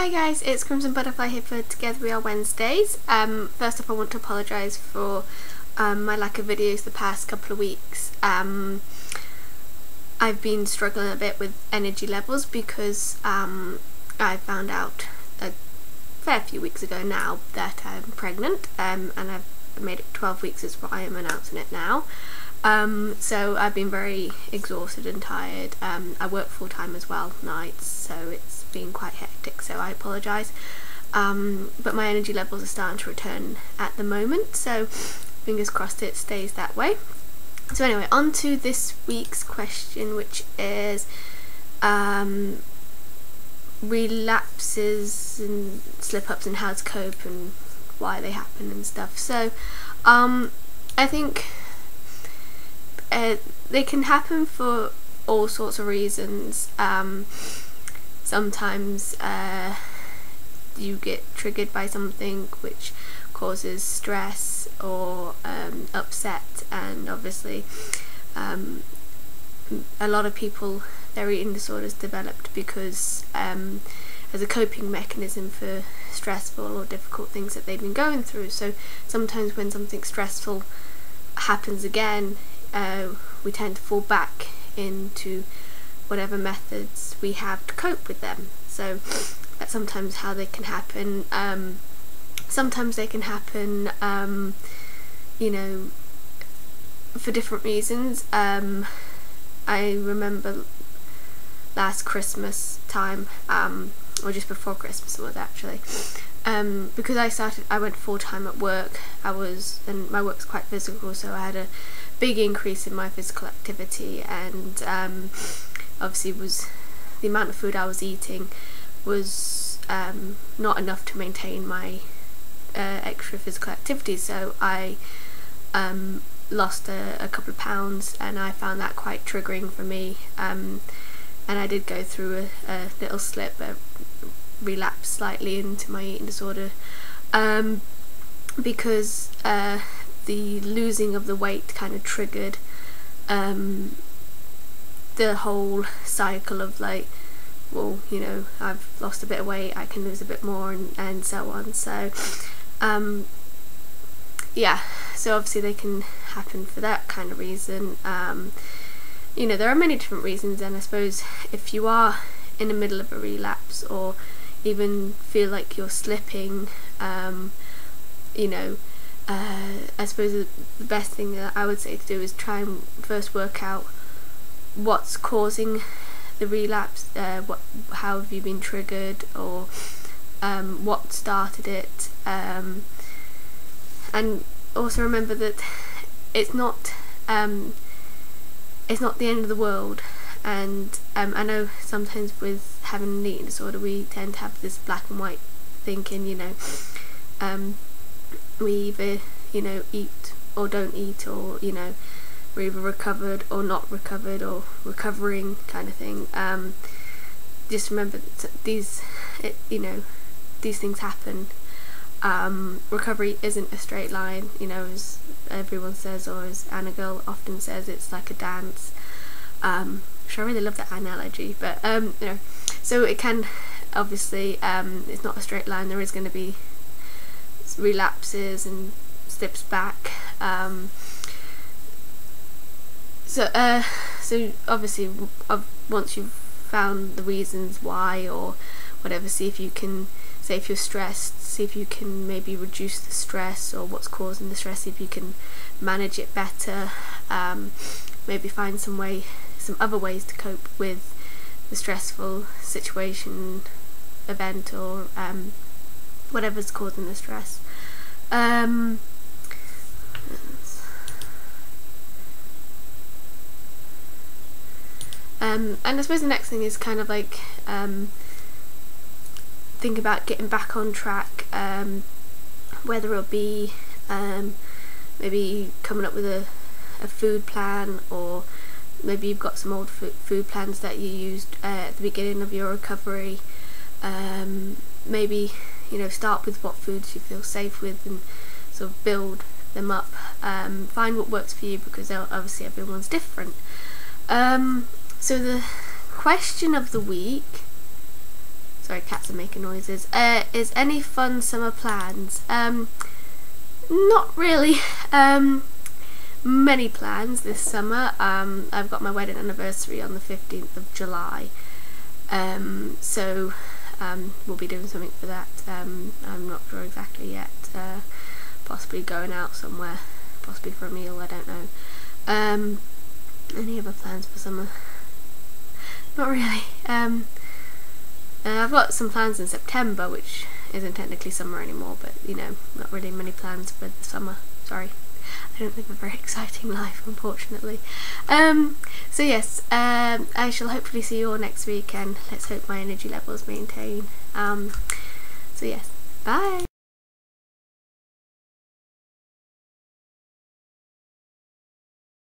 Hi guys, it's Crimson Butterfly here for TogetherweR Wednesdays. First off, I want to apologise for my lack of videos the past couple of weeks. I've been struggling a bit with energy levels because I found out a fair few weeks ago now that I'm pregnant, and I've made it 12 weeks is what I am announcing it now. So I've been very exhausted and tired. I work full time as well, nights, so it's been quite hectic, so I apologise. But my energy levels are starting to return at the moment, so fingers crossed it stays that way. So anyway, on to this week's question, which is relapses and slip-ups and how to cope and why they happen and stuff. So I think they can happen for all sorts of reasons. Sometimes you get triggered by something which causes stress or upset, and obviously a lot of people, their eating disorders developed because as a coping mechanism for stressful or difficult things that they've been going through. So sometimes when something stressful happens again, we tend to fall back into whatever methods we have to cope with them. So that's sometimes how they can happen. Sometimes they can happen, you know, for different reasons. I remember last Christmas time, or just before Christmas it was actually, because I went full time at work. And my work's quite physical, so I had a big increase in my physical activity, and obviously the amount of food I was eating was not enough to maintain my extra physical activity, so I lost a couple of pounds, and I found that quite triggering for me, and I did go through a little slip, a relapse slightly into my eating disorder, because the losing of the weight kind of triggered the whole cycle of like, well, you know, I've lost a bit of weight, I can lose a bit more, and so on. So yeah, so obviously they can happen for that kind of reason. You know, there are many different reasons, and I suppose if you are in the middle of a relapse or even feel like you're slipping, you know, I suppose the best thing that I would say to do is try and first work out what's causing the relapse, how have you been triggered, or what started it, and also remember that it's not the end of the world. And I know sometimes with having an eating disorder we tend to have this black and white thinking, you know, we either, you know, eat or don't eat, or, you know, we're either recovered or not recovered or recovering kind of thing. Just remember that you know, these things happen. Recovery isn't a straight line, you know, as everyone says, or as Anna Girl often says, it's like a dance. Which I really love that analogy, but you know, so it can obviously, it's not a straight line. There is going to be relapses and slips back. So obviously, once you've found the reasons why or whatever, see if you can, say if you're stressed, see if you can maybe reduce the stress or what's causing the stress, see if you can manage it better. Maybe find some other ways to cope with the stressful situation, event, or whatever's causing the stress. And I suppose the next thing is kind of like think about getting back on track, whether it'll be maybe coming up with a food plan, or maybe you've got some old food plans that you used at the beginning of your recovery. Maybe, you know, start with what foods you feel safe with and sort of build them up. Find what works for you, because obviously everyone's different. So the question of the week, sorry, cats are making noises. Is any fun summer plans? Not really. Many plans this summer. I've got my wedding anniversary on the 15th of July. So we'll be doing something for that. I'm not sure exactly yet. Possibly going out somewhere, possibly for a meal, I don't know. Any other plans for summer? Not really. I've got some plans in September, which isn't technically summer anymore, but you know, not really many plans for the summer. Sorry, I don't live a very exciting life, unfortunately. So yes, I shall hopefully see you all next week, and let's hope my energy levels maintain. So yes, bye!